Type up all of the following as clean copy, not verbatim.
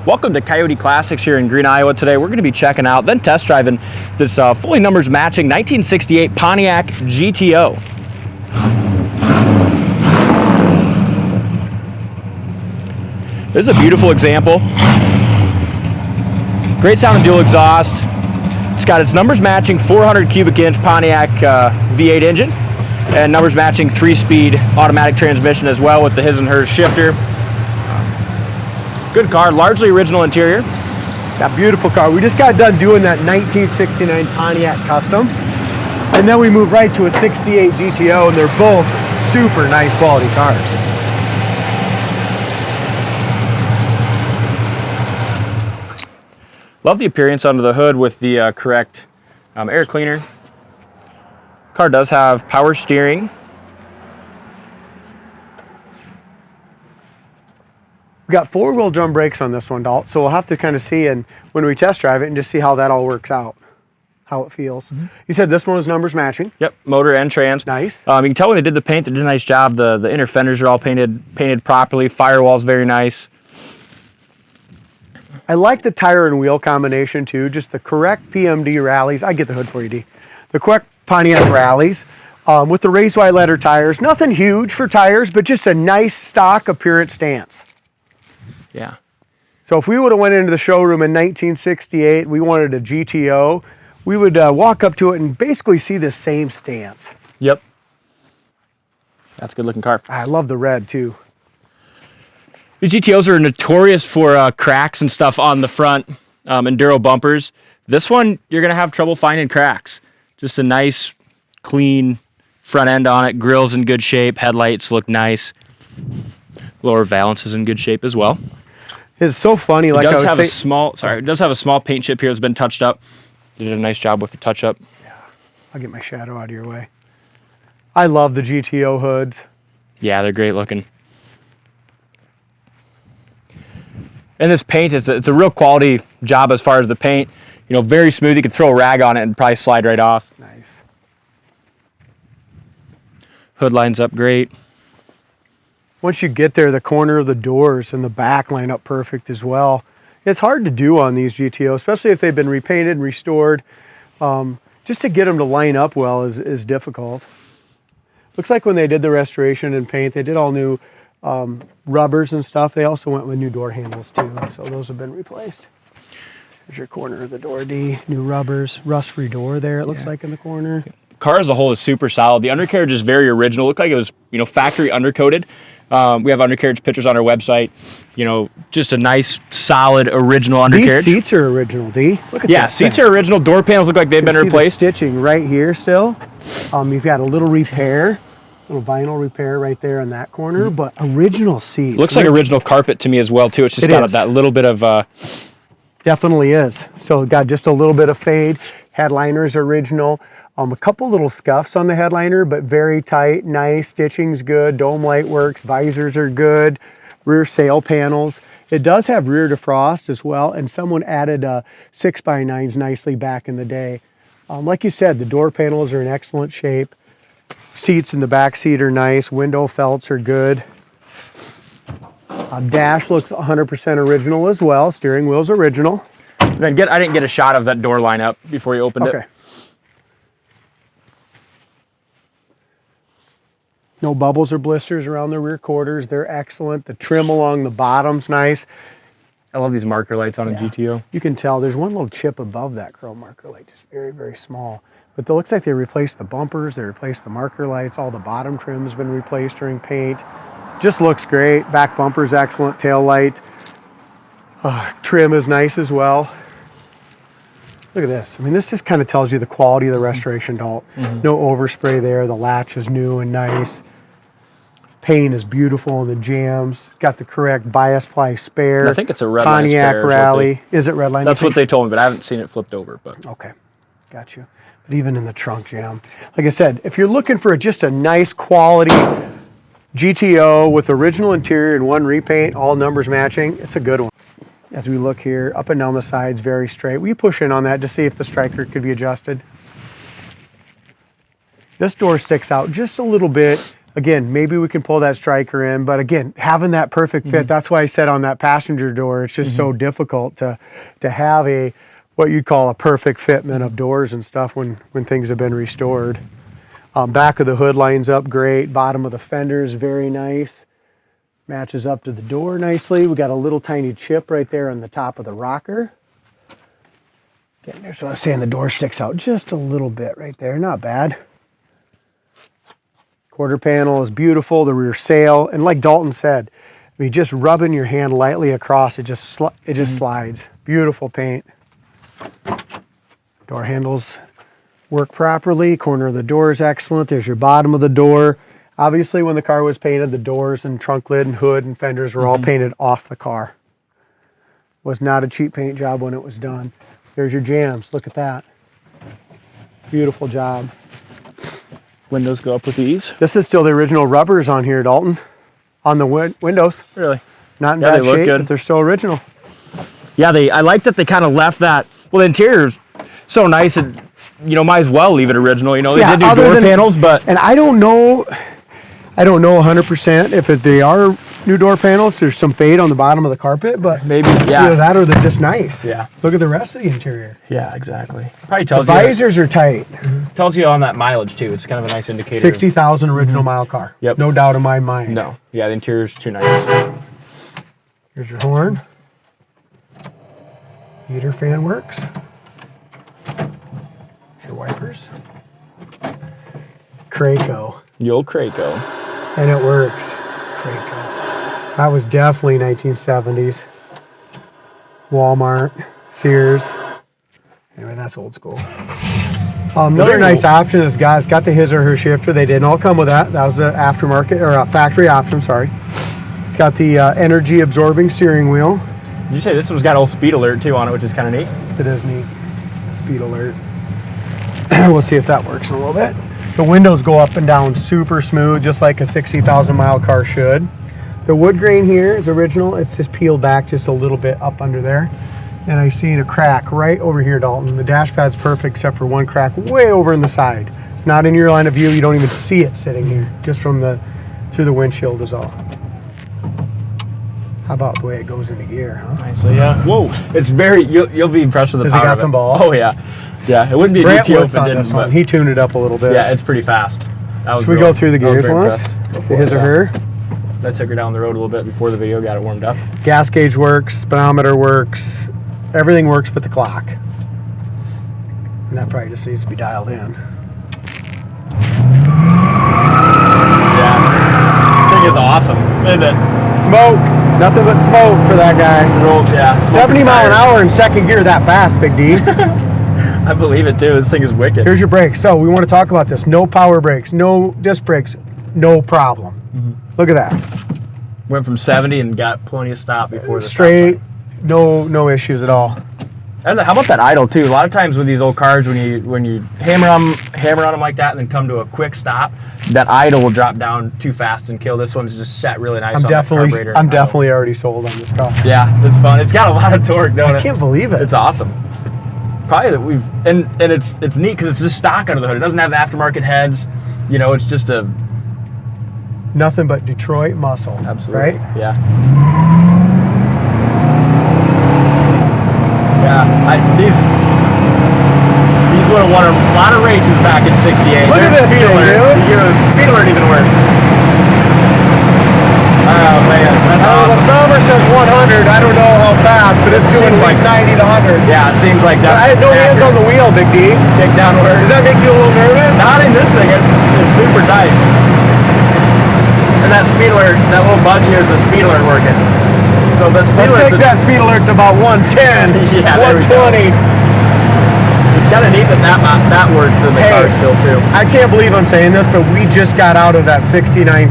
Welcome to Coyote Classics here in Green, Iowa. Today we're going to be checking out, then test driving this fully numbers matching 1968 Pontiac GTO. This is a beautiful example. Great sound and dual exhaust. It's got its numbers matching 400 cubic inch Pontiac V8 engine and numbers matching 3-speed automatic transmission as well with the his and hers shifter. Good car, largely original interior. That beautiful car. We just got done doing that 1969 Pontiac Custom, and then we moved right to a 68 GTO, and they're both super nice quality cars. Love the appearance under the hood with the correct air cleaner. Car does have power steering. We got 4-wheel drum brakes on this one, Dalt, so we'll have to kind of see and when we test drive it and just see how that all works out, how it feels. You said this one was numbers matching. Yep, motor and trans. Nice. You can tell when they did the paint, they did a nice job. The inner fenders are all painted properly. Firewall's very nice. I like the tire and wheel combination too, just the correct PMD rallies. I get the hood for you, D. The correct Pontiac rallies with the race wide letter tires. Nothing huge for tires, but just a nice stock appearance stance. Yeah. So if we would have went into the showroom in 1968, we wanted a GTO, we would walk up to it and basically see the same stance. Yep. That's a good looking car. I love the red too. These GTOs are notorious for cracks and stuff on the front, enduro bumpers. This one, you're going to have trouble finding cracks. Just a nice, clean front end on it. Grill's in good shape. Headlights look nice. Lower valance is in good shape as well. It's so funny. Like it does have it does have a small paint chip here that's been touched up. Did a nice job with the touch up. Yeah, I'll get my shadow out of your way. I love the GTO hoods. Yeah, they're great looking. And this paint, it's a real quality job as far as the paint. You know, very smooth. You could throw a rag on it and probably slide right off. Nice. Hood lines up great. Once you get there, the corner of the doors and the back line up perfect as well. It's hard to do on these GTO, especially if they've been repainted and restored. Just to get them to line up well is difficult. Looks like when they did the restoration and paint, they did all new rubbers and stuff. They also went with new door handles too, so those have been replaced. There's your corner of the door, D. New rubbers, rust-free door there, it looks like in the corner. Car as a whole is super solid. The undercarriage is very original. Looked like it was, factory undercoated. We have undercarriage pictures on our website. Just a nice, solid, original undercarriage. These seats are original, D. Look at that. Yeah, seats are original. Door panels look like they've been replaced. The stitching right here still. You've got a little repair, little vinyl repair right there in that corner, but original seats. Looks like original carpet to me as well, too. It's just got that little bit of... Definitely is. So got just a little bit of fade. Headliner's original. A couple little scuffs on the headliner, but very tight, nice. Stitching's good. Dome light works. Visors are good. Rear sail panels. It does have rear defrost as well, and someone added 6x9s nicely back in the day. Like you said, the door panels are in excellent shape. Seats in the back seat are nice. Window felts are good. Dash looks 100% original as well. Steering wheel's original. Then I didn't get a shot of that door lineup before you opened it. No bubbles or blisters around the rear quarters. They're excellent. The trim along the bottom's nice. I love these marker lights on a GTO. You can tell there's one little chip above that chrome marker light, just very, very small. But it looks like they replaced the bumpers, they replaced the marker lights, all the bottom trim has been replaced during paint. Just looks great. Back bumper's excellent, tail light. Trim is nice as well. Look at this. I mean, this just kind of tells you the quality of the restoration, Dalt. No overspray there. The latch is new and nice. Paint is beautiful in the jams. Got the correct bias ply spare. I think it's a Redline Pontiac spare. Rally. Is it Redline? That's what they told me, but I haven't seen it flipped over. But okay, got you. But even in the trunk jam, like I said, if you're looking for just a nice quality GTO with original interior and one repaint, all numbers matching, it's a good one. As we look here, up and down the sides, very straight. Will you push in on that to see if the striker could be adjusted? This door sticks out just a little bit. Again, maybe we can pull that striker in, but again, having that perfect fit, that's why I said on that passenger door, it's just so difficult to have a, what you'd call a perfect fitment of doors and stuff when things have been restored. Back of the hood lines up great. Bottom of the fender is very nice. Matches up to the door nicely. We got a little tiny chip right there on the top of the rocker. Getting there, so I was saying the door sticks out just a little bit right there. Not bad. Quarter panel is beautiful. The rear sail, and like Dalton said, I mean, just rubbing your hand lightly across, it just slides. Beautiful paint. Door handles work properly. Corner of the door is excellent. There's your bottom of the door. Obviously, when the car was painted, the doors and trunk lid and hood and fenders were all painted off the car. Was not a cheap paint job when it was done. There's your jams. Look at that. Beautiful job. Windows go up with ease. This is still the original rubbers on here, Dalton. On the windows. Really? Not in Yeah, bad they look shape, good. but they're still original. Yeah, I like that they kind of left that. Well, the interior's so nice, and might as well leave it original. They did do door panels, but and I don't know 100% if they are new door panels. There's some fade on the bottom of the carpet, but maybe that or they're just nice. Yeah. Look at the rest of the interior. Yeah, exactly. Probably The tells visors are tight. tells you on that mileage too. It's kind of a nice indicator. 60,000 original mile car. Yep. No doubt in my mind. No. Yeah, the interior's too nice. Here's your horn. Heater fan works. Your wipers. Craco. The old Craco. And it works. Craco. That was definitely 1970s. Walmart, Sears. Anyway, that's old school. Another nice option is it's got the his or her shifter. They didn't all come with that. That was an aftermarket or a factory option, sorry. It's got the energy absorbing steering wheel. Did you say this one's got a little speed alert too on it, which is kind of neat? It is neat. Speed alert. We'll see if that works in a little bit. The windows go up and down super smooth, just like a 60,000 mile car should. The wood grain here is original. It's just peeled back just a little bit up under there. And I seen a crack right over here, Dalton. The dash pad's perfect except for one crack way over in the side. It's not in your line of view. You don't even see it sitting here, just from through the windshield is all. How about the way it goes into gear, huh? Nicely, yeah. Whoa, it's very. You'll be impressed with the power. Has it got of some balls? Oh yeah, yeah. It wouldn't be a Brant GTO worked if it on didn't. this one. But He tuned it up a little bit. yeah, it's pretty fast. Should we go through the gears once? The his or her? I took her down the road a little bit before the video got it warmed up. Gas gauge works, speedometer works, everything works but the clock. And that probably just needs to be dialed in. Yeah, thing is awesome, isn't it? Smoke, nothing but smoke for that guy. Yeah, 70 mile an hour in second gear that fast, Big D. I believe it too. This thing is wicked. Here's your brakes. So we want to talk about this. No power brakes, no disc brakes, no problem. Look at that. Went from 70 and got plenty of stop before the straight, no issues at all. And how about that idle too? A lot of times with these old cars, when you hammer on them like that, and then come to a quick stop, that idle will drop down too fast and kill. This one's just set really nice. I'm definitely already sold on this car. Yeah, it's fun. It's got a lot of torque, don't it? I can't believe it. It's awesome. Probably that we've and it's neat because it's just stock under the hood. It doesn't have the aftermarket heads. It's just a nothing but Detroit muscle. Absolutely. Right? Yeah. Yeah. These would have won a lot of races back in '68. Look at this thing, dude. The speed alert even works. Oh man, that's awesome. The speedometer says 100. I don't know how fast, but it's doing like 90 to 100. Yeah, it seems like that. I had no hands on the wheel, Big D. Kick downward. Does that make you a little nervous? Not in this thing. It's super tight. And that speed alert, that little buzz here is the speed alert working. So the speed alert. Take that speed alert to about 110, yeah, 120. It's kind of neat that works in the car still too. I can't believe I'm saying this, but we just got out of that '69,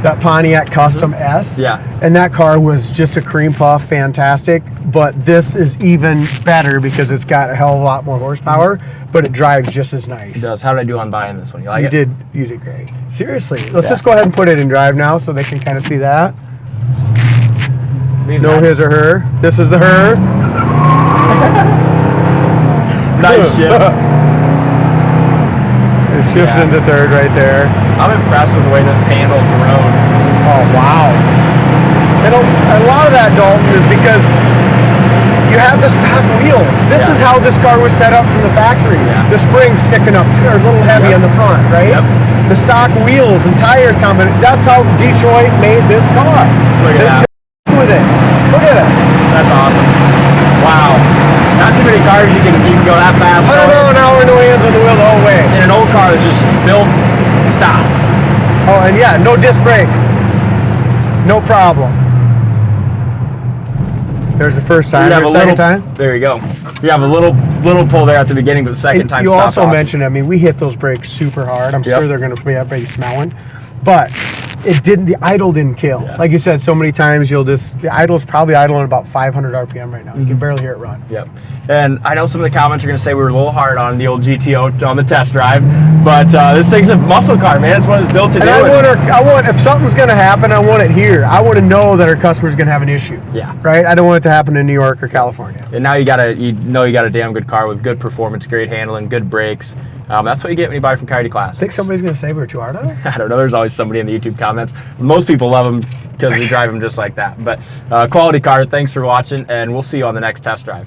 that Pontiac Custom S. Yeah. And that car was just a cream puff, fantastic. But this is even better because it's got a hell of a lot more horsepower, but it drives just as nice. It does. How did I do on buying this one? You like it? You did great. Seriously, let's just go ahead and put it in drive now so they can kind of see that. No his or her. This is the her. Nice shit. shifts Yeah. into third right there. I'm impressed with the way this handles the road. Oh, wow. And a lot of that, Dalton, is because you have the stock wheels. This Yeah. is how this car was set up from the factory. Yeah. The springs sticking up, or a little heavy Yep. on the front, right? Yep. The stock wheels and tires combination. That's how Detroit made this car. Look at that. With it. Look at it. That's awesome. Wow. Not too many cars you can go that fast. 100 mile an hour, no hands on the wheel the whole way. In an old car that's just built, stop. Oh, and yeah, no disc brakes. No problem. There's the first time. You have There's a the little, second time. there you go. You have a little pull there at the beginning, but the second time You stopped also awesome. mentioned, I mean, we hit those brakes super hard. I'm Yep. sure they're going to be smelling, but it didn't. The idle didn't kill. Yeah. Like you said, so many times the idle's probably idling about 500 RPM right now. You can barely hear it run. Yep. And I know some of the comments are going to say we were a little hard on the old GTO on the test drive, but this thing's a muscle car, man. It's what it's built to And do. I want, if something's going to happen, I want it here. I want to know that our customer's going to have an issue. Yeah. Right. I don't want it to happen in New York or California. And now you got a damn good car with good performance, great handling, good brakes. That's what you get when you buy from Coyote Classics. I think somebody's going to say we were too hard on it. I don't know. There's always somebody in the YouTube comments. Most people love them because we drive them just like that. But quality car. Thanks for watching, and we'll see you on the next test drive.